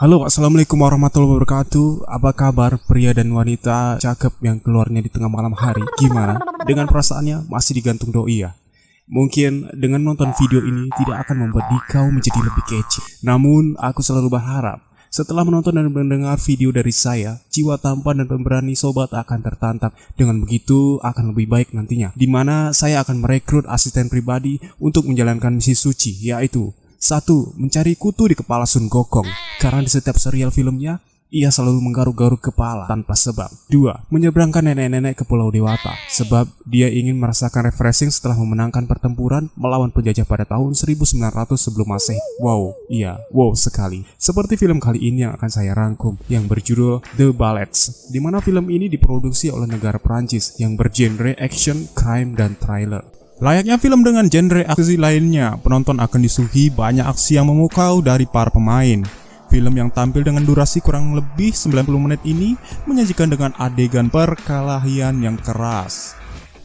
Halo, assalamualaikum warahmatullahi wabarakatuh. Apa kabar pria dan wanita cakep yang keluarnya di tengah malam hari? Gimana? Dengan perasaannya masih digantung doi ya? Mungkin dengan nonton video ini tidak akan membuat dikau menjadi lebih kece. Namun, aku selalu berharap setelah menonton dan mendengar video dari saya, jiwa tampan dan pemberani sobat akan tertantang. Dengan begitu akan lebih baik nantinya, dimana saya akan merekrut asisten pribadi untuk menjalankan misi suci, yaitu 1. Mencari kutu di kepala Sun Gokong, karena di setiap serial filmnya ia selalu menggaruk-garuk kepala tanpa sebab. 2. Menyeberangkan nenek-nenek ke Pulau Dewata, sebab dia ingin merasakan refreshing setelah memenangkan pertempuran melawan penjajah pada tahun 1900 sebelum Masehi. Wow, iya, wow sekali. Seperti film kali ini yang akan saya rangkum, yang berjudul The Ballets, di mana film ini diproduksi oleh negara Perancis yang bergenre action, crime, dan thriller. Layaknya film dengan genre aksi lainnya, penonton akan disuguhi banyak aksi yang memukau dari para pemain. Film yang tampil dengan durasi kurang lebih 90 menit ini menyajikan dengan adegan perkelahian yang keras.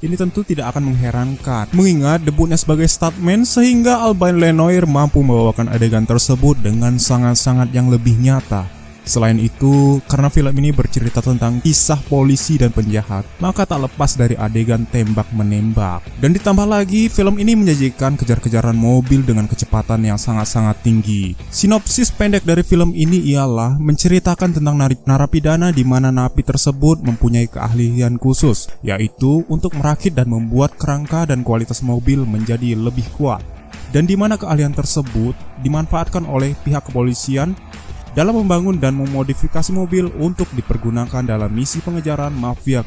Ini tentu tidak akan mengherankan, mengingat debutnya sebagai stuntman sehingga Albin Lenoir mampu membawakan adegan tersebut dengan sangat-sangat yang lebih nyata. Selain itu, karena film ini bercerita tentang kisah polisi dan penjahat, maka tak lepas dari adegan tembak-menembak. Dan ditambah lagi, film ini menyajikan kejar-kejaran mobil dengan kecepatan yang sangat-sangat tinggi. Sinopsis pendek dari film ini ialah menceritakan tentang narapidana di mana napi tersebut mempunyai keahlian khusus, yaitu untuk merakit dan membuat kerangka dan kualitas mobil menjadi lebih kuat. Dan di mana keahlian tersebut dimanfaatkan oleh pihak kepolisian dalam membangun dan memodifikasi mobil untuk dipergunakan dalam misi pengejaran mafia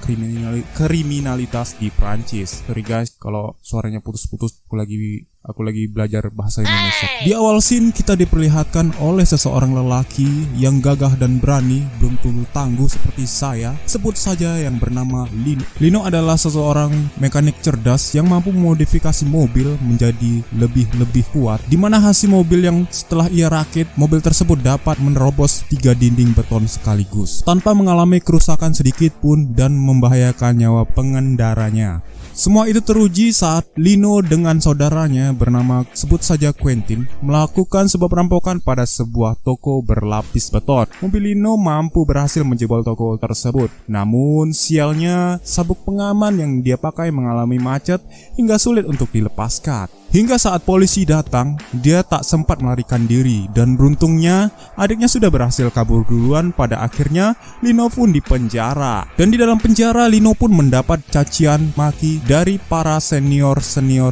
kriminalitas di Prancis. Sorry guys, kalau suaranya putus-putus, aku lagi belajar bahasa Indonesia. Di awal scene kita diperlihatkan oleh seseorang lelaki yang gagah dan berani, belum tentu tangguh seperti saya. Sebut saja yang bernama Lino. Lino adalah seseorang mekanik cerdas yang mampu memodifikasi mobil menjadi lebih kuat, di mana hasil mobil yang setelah ia rakit, mobil tersebut dapat menerobos 3 dinding beton sekaligus tanpa mengalami kerusakan sedikit pun dan membahayakan nyawa pengendaranya. Semua itu teruji saat Lino dengan saudaranya bernama sebut saja Quentin melakukan sebuah perampokan pada sebuah toko berlapis beton. Mobil Lino mampu berhasil menjebol toko tersebut. Namun sialnya sabuk pengaman yang dia pakai mengalami macet hingga sulit untuk dilepaskan. Hingga saat polisi datang, dia tak sempat melarikan diri dan beruntungnya adiknya sudah berhasil kabur duluan. Pada akhirnya Lino pun dipenjara. Dan di dalam penjara Lino pun mendapat cacian maki dari para senior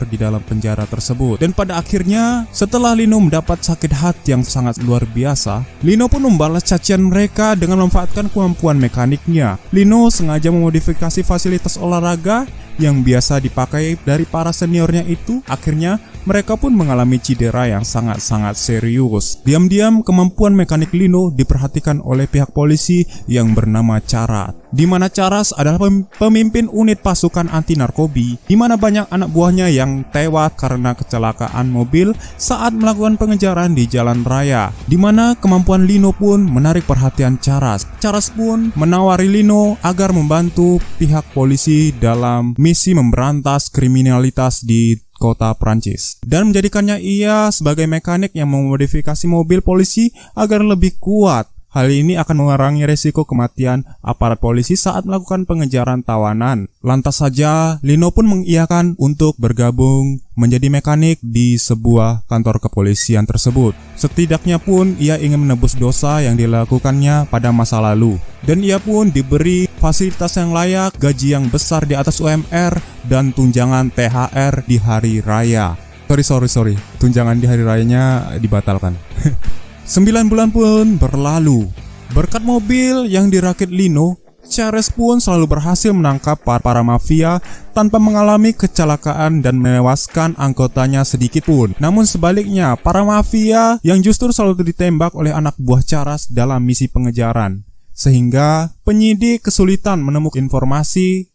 di dalam penjara tersebut. Dan pada akhirnya setelah Lino mendapat sakit hati yang sangat luar biasa, Lino pun membalas cacian mereka dengan memanfaatkan kemampuan mekaniknya. Lino sengaja memodifikasi fasilitas olahraga yang biasa dipakai dari para seniornya itu. Akhirnya mereka pun mengalami cedera yang sangat-sangat serius. Diam-diam kemampuan mekanik Lino diperhatikan oleh pihak polisi yang bernama Charas, di mana Charas adalah pemimpin unit pasukan anti narkobi, di mana banyak anak buahnya yang tewas karena kecelakaan mobil saat melakukan pengejaran di jalan raya, di mana kemampuan Lino pun menarik perhatian Charas. Charas pun menawari Lino agar membantu pihak polisi dalam misi memberantas kriminalitas di kota Prancis dan menjadikannya ia sebagai mekanik yang memodifikasi mobil polisi agar lebih kuat. Hal ini akan mengurangi resiko kematian aparat polisi saat melakukan pengejaran tawanan. Lantas saja Lino pun mengiyakan untuk bergabung menjadi mekanik di sebuah kantor kepolisian tersebut. Setidaknya pun ia ingin menebus dosa yang dilakukannya pada masa lalu. Dan ia pun diberi fasilitas yang layak, gaji yang besar di atas UMR, dan tunjangan THR di hari raya. Sorry, tunjangan di hari rayanya dibatalkan. 9 bulan pun berlalu. Berkat mobil yang dirakit Lino, Charas pun selalu berhasil menangkap para mafia tanpa mengalami kecelakaan dan menewaskan anggotanya sedikit pun. Namun sebaliknya, para mafia yang justru selalu ditembak oleh anak buah Charas dalam misi pengejaran, sehingga penyidik kesulitan menemukan informasi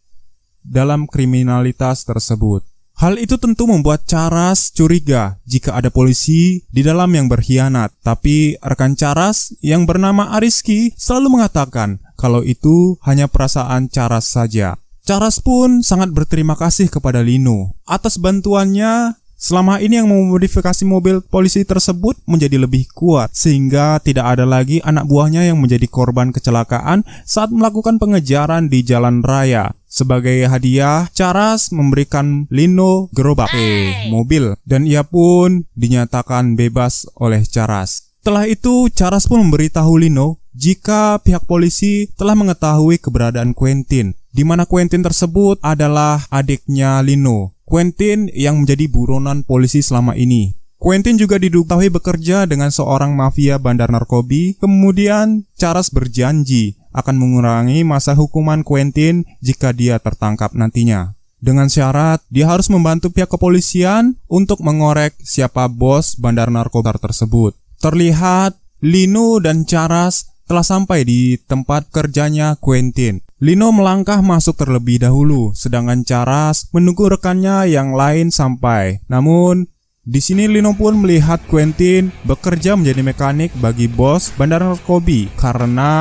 dalam kriminalitas tersebut. Hal itu tentu membuat Charas curiga jika ada polisi di dalam yang berkhianat. Tapi rekan Charas yang bernama Ariski selalu mengatakan kalau itu hanya perasaan Charas saja. Charas pun sangat berterima kasih kepada Lino atas bantuannya Selama ini yang memodifikasi mobil polisi tersebut menjadi lebih kuat, sehingga tidak ada lagi anak buahnya yang menjadi korban kecelakaan saat melakukan pengejaran di jalan raya. Sebagai hadiah, Charles memberikan Lino gerobak mobil, dan ia pun dinyatakan bebas oleh Charles. Setelah itu, Charles pun memberitahu Lino jika pihak polisi telah mengetahui keberadaan Quentin, di mana Quentin tersebut adalah adiknya Lino. Quentin yang menjadi buronan polisi selama ini. Quentin juga diketahui bekerja dengan seorang mafia bandar narkoba. Kemudian Charles berjanji akan mengurangi masa hukuman Quentin jika dia tertangkap nantinya. Dengan syarat dia harus membantu pihak kepolisian untuk mengorek siapa bos bandar narkoba tersebut. Terlihat Lino dan Charles telah sampai di tempat kerjanya Quentin. Lino melangkah masuk terlebih dahulu, sedangkan Charles menunggu rekannya yang lain sampai. Namun, di sini Lino pun melihat Quentin bekerja menjadi mekanik bagi bos bandar narkoba. Karena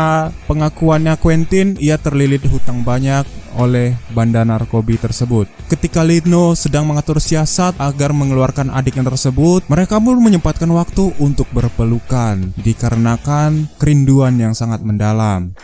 pengakuannya Quentin, ia terlilit hutang banyak oleh bandar narkoba tersebut. Ketika Lino sedang mengatur siasat agar mengeluarkan adiknya tersebut, mereka pun menyempatkan waktu untuk berpelukan dikarenakan kerinduan yang sangat mendalam.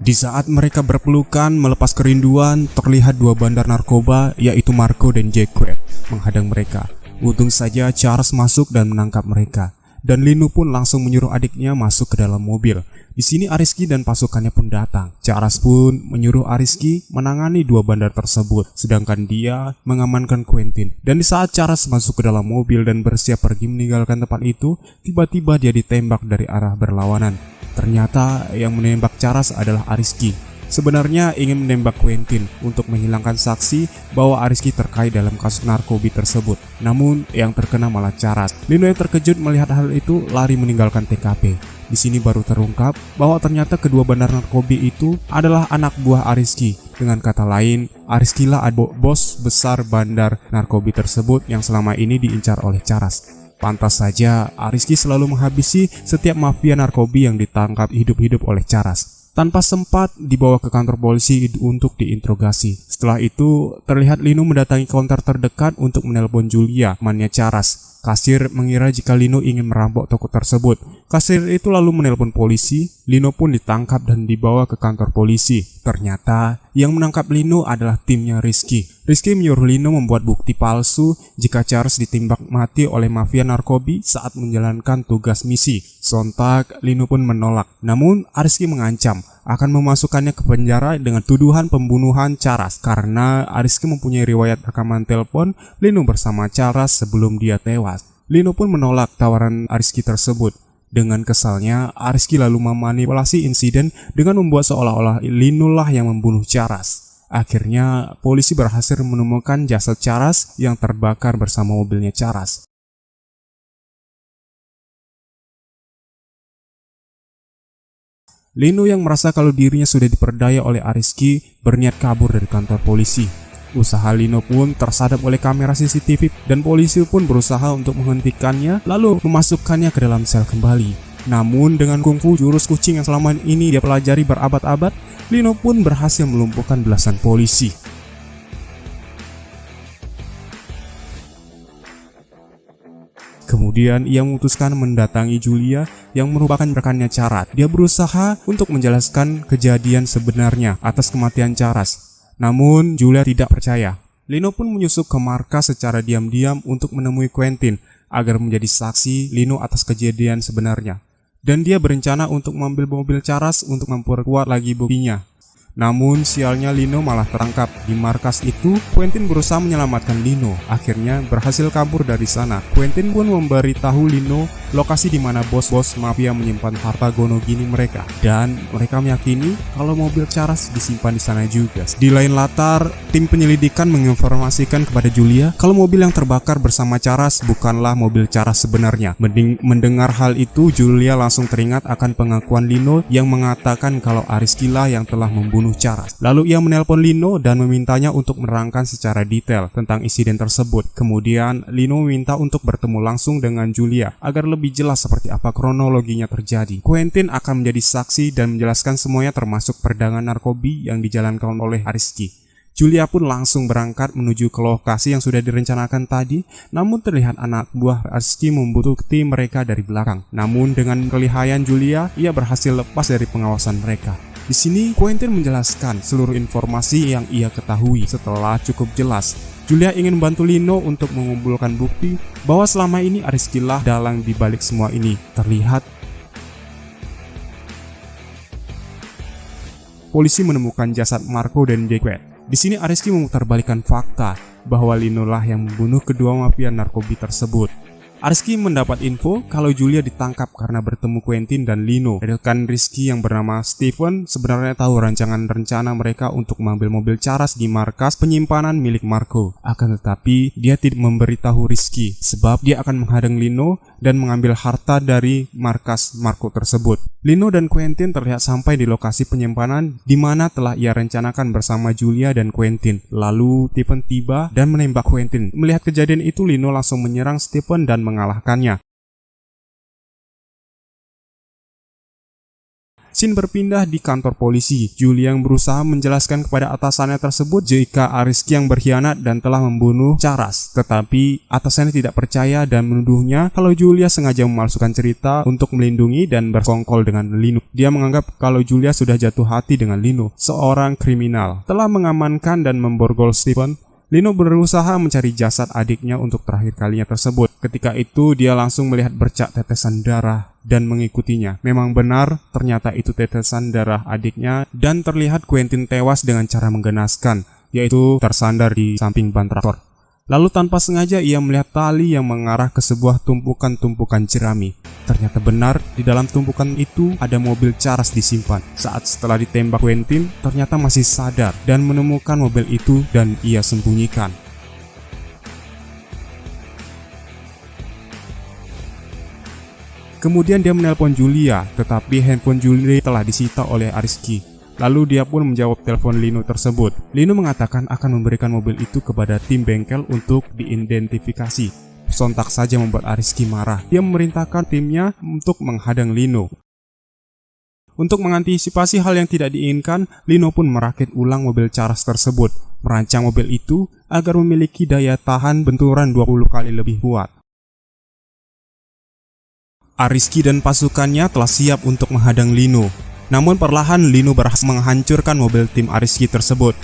Di saat mereka berpelukan melepas kerinduan, terlihat dua bandar narkoba yaitu Marco dan Jacquet menghadang mereka. Untung saja Charles masuk dan menangkap mereka. Dan Lino pun langsung menyuruh adiknya masuk ke dalam mobil. Di sini Ariski dan pasukannya pun datang. Charles pun menyuruh Ariski menangani dua bandar tersebut, sedangkan dia mengamankan Quentin. Dan di saat Charles masuk ke dalam mobil dan bersiap pergi meninggalkan tempat itu, tiba-tiba dia ditembak dari arah berlawanan. Ternyata yang menembak Charles adalah Ariski. Sebenarnya ingin menembak Quentin untuk menghilangkan saksi bahwa Ariski terkait dalam kasus narkoba tersebut. Namun yang terkena malah Charles. Lino yang terkejut melihat hal itu lari meninggalkan TKP. Di sini baru terungkap bahwa ternyata kedua bandar narkoba itu adalah anak buah Ariski. Dengan kata lain, Ariski lah bos besar bandar narkoba tersebut yang selama ini diincar oleh Charles. Pantas saja Ariski selalu menghabisi setiap mafia narkoba yang ditangkap hidup-hidup oleh Charles. Tanpa sempat dibawa ke kantor polisi untuk diinterogasi. Setelah itu, terlihat Lino mendatangi counter terdekat untuk menelpon Julia, temannya Charles. Kasir mengira jika Lino ingin merampok toko tersebut. Kasir itu lalu menelpon polisi. Lino pun ditangkap dan dibawa ke kantor polisi. Ternyata yang menangkap Lino adalah timnya Rizky. Rizky menyuruh Lino membuat bukti palsu jika Charles ditembak mati oleh mafia narkoba saat menjalankan tugas misi. Sontak Lino pun menolak. Namun Rizky mengancam akan memasukkannya ke penjara dengan tuduhan pembunuhan Charles karena Rizky mempunyai riwayat rekaman telepon Lino bersama Charles sebelum dia tewas. Lino pun menolak tawaran Rizky tersebut. Dengan kesalnya, Rizky lalu memanipulasi insiden dengan membuat seolah-olah Lino lah yang membunuh Charles. Akhirnya, polisi berhasil menemukan jasad Charles yang terbakar bersama mobilnya Charles. Lino yang merasa kalau dirinya sudah diperdaya oleh Rizky berniat kabur dari kantor polisi. Usaha Lino pun tersadap oleh kamera CCTV dan polisi pun berusaha untuk menghentikannya lalu memasukkannya ke dalam sel kembali. Namun dengan kungfu jurus kucing yang selama ini dia pelajari berabad-abad, Lino pun berhasil melumpuhkan belasan polisi. Kemudian ia memutuskan mendatangi Julia yang merupakan rekannya Charles. Dia berusaha untuk menjelaskan kejadian sebenarnya atas kematian Charles. Namun Julia tidak percaya. Lino pun menyusup ke markas secara diam-diam untuk menemui Quentin agar menjadi saksi Lino atas kejadian sebenarnya. Dan dia berencana untuk mengambil mobil Charles untuk memperkuat lagi buktinya. Namun sialnya Lino malah terangkap. Di markas itu, Quentin berusaha menyelamatkan Lino. Akhirnya berhasil kabur dari sana. Quentin pun memberitahu Lino lokasi di mana bos-bos mafia menyimpan harta gono gini mereka. Dan mereka meyakini kalau mobil Charles disimpan di sana juga. Di lain latar, tim penyelidikan menginformasikan kepada Julia kalau mobil yang terbakar bersama Charles bukanlah mobil Charles sebenarnya. Mendengar hal itu, Julia langsung teringat akan pengakuan Lino yang mengatakan kalau Rizky lah yang telah membunuh Charles. Lalu ia menelpon Lino dan memintanya untuk menerangkan secara detail tentang insiden tersebut. Kemudian Lino meminta untuk bertemu langsung dengan Julia agar lebih jelas seperti apa kronologinya terjadi. Quentin akan menjadi saksi dan menjelaskan semuanya termasuk perdagangan narkoba yang dijalankan oleh Rizky. Julia pun langsung berangkat menuju ke lokasi yang sudah direncanakan tadi, namun terlihat anak buah Rizky membutuhkan mereka dari belakang. Namun dengan kelihayan Julia, ia berhasil lepas dari pengawasan mereka. Di sini Quentin menjelaskan seluruh informasi yang ia ketahui. Setelah cukup jelas, Julia ingin membantu Lino untuk mengumpulkan bukti bahwa selama ini Rizky lah dalang di balik semua ini. Terlihat polisi menemukan jasad Marco dan Jacquet. Di sini Rizky memutarbalikkan fakta bahwa Lino lah yang membunuh kedua mafia narkoba tersebut. Rizky mendapat info kalau Julia ditangkap karena bertemu Quentin dan Lino. Rekan Rizky yang bernama Steven sebenarnya tahu rancangan rencana mereka untuk mengambil mobil Charas di markas penyimpanan milik Marco. Akan tetapi dia tidak memberitahu Rizky sebab dia akan menghadang Lino dan mengambil harta dari markas Marco tersebut. Lino dan Quentin terlihat sampai di lokasi penyimpanan di mana telah ia rencanakan bersama Julia dan Quentin. Lalu Stephen tiba dan menembak Quentin. Melihat kejadian itu, Lino langsung menyerang Stephen dan mengalahkannya. Scene berpindah di kantor polisi. Julia yang berusaha menjelaskan kepada atasannya tersebut jika Rizky yang berkhianat dan telah membunuh Charas. Tetapi atasannya tidak percaya dan menuduhnya kalau Julia sengaja memalsukan cerita untuk melindungi dan bersekongkol dengan Lino. Dia menganggap kalau Julia sudah jatuh hati dengan Lino, seorang kriminal. Telah mengamankan dan memborgol Stephen, Lino berusaha mencari jasad adiknya untuk terakhir kalinya tersebut. Ketika itu dia langsung melihat bercak tetesan darah dan mengikutinya. Memang benar, ternyata itu tetesan darah adiknya dan terlihat Quentin tewas dengan cara menggenaskan, yaitu tersandar di samping ban traktor. Lalu tanpa sengaja ia melihat tali yang mengarah ke sebuah tumpukan-tumpukan jerami. Ternyata benar, di dalam tumpukan itu ada mobil Charas disimpan. Saat setelah ditembak Quentin, ternyata masih sadar dan menemukan mobil itu dan ia sembunyikan. Kemudian dia menelpon Julia, tetapi handphone Julia telah disita oleh Rizky. Lalu dia pun menjawab telepon Lino tersebut. Lino mengatakan akan memberikan mobil itu kepada tim bengkel untuk diidentifikasi. Sontak saja membuat Rizky marah. Dia memerintahkan timnya untuk menghadang Lino. Untuk mengantisipasi hal yang tidak diinginkan, Lino pun merakit ulang mobil Charas tersebut. Merancang mobil itu agar memiliki daya tahan benturan 20 kali lebih kuat. Rizky dan pasukannya telah siap untuk menghadang Lino. Namun perlahan Lino berhasil menghancurkan mobil tim Rizky tersebut.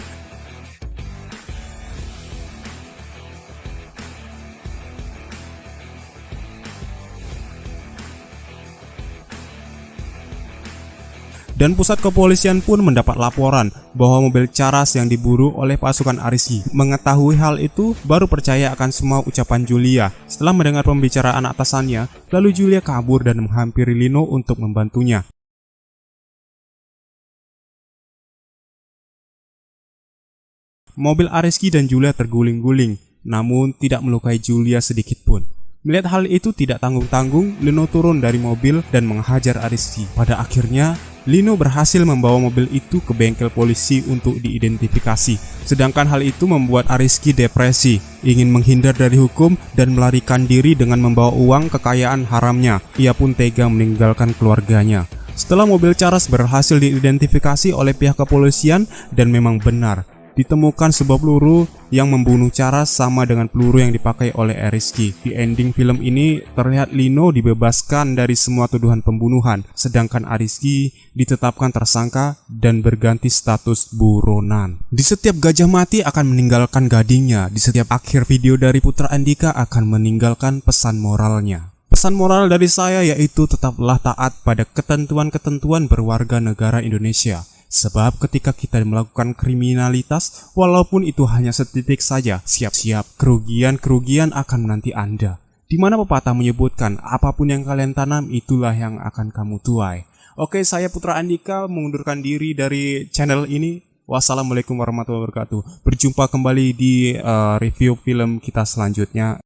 Dan pusat kepolisian pun mendapat laporan bahwa mobil Charas yang diburu oleh pasukan Rizky. Mengetahui hal itu, baru percaya akan semua ucapan Julia. Setelah mendengar pembicaraan atasannya, lalu Julia kabur dan menghampiri Lino untuk membantunya. Mobil Rizky dan Julia terguling-guling, namun tidak melukai Julia sedikit pun. Melihat hal itu tidak tanggung-tanggung, Lino turun dari mobil dan menghajar Rizky. Pada akhirnya, Lino berhasil membawa mobil itu ke bengkel polisi untuk diidentifikasi. Sedangkan hal itu membuat Rizky depresi, ingin menghindar dari hukum dan melarikan diri dengan membawa uang kekayaan haramnya. Ia pun tega meninggalkan keluarganya. Setelah mobil Charas berhasil diidentifikasi oleh pihak kepolisian dan memang benar, ditemukan sebuah peluru yang membunuh Charas sama dengan peluru yang dipakai oleh Rizky. Di ending film ini terlihat Lino dibebaskan dari semua tuduhan pembunuhan, sedangkan Rizky ditetapkan tersangka dan berganti status buronan. Di setiap gajah mati akan meninggalkan gadingnya. Di setiap akhir video dari Putra Andika akan meninggalkan pesan moralnya. Pesan moral dari saya yaitu tetaplah taat pada ketentuan-ketentuan berwarga negara Indonesia. Sebab ketika kita melakukan kriminalitas, walaupun itu hanya setitik saja, siap-siap kerugian-kerugian akan menanti Anda. Di mana pepatah menyebutkan, apapun yang kalian tanam, itulah yang akan kamu tuai. Oke, saya Putra Andika mengundurkan diri dari channel ini. Wassalamualaikum warahmatullahi wabarakatuh. Berjumpa kembali di review film kita selanjutnya.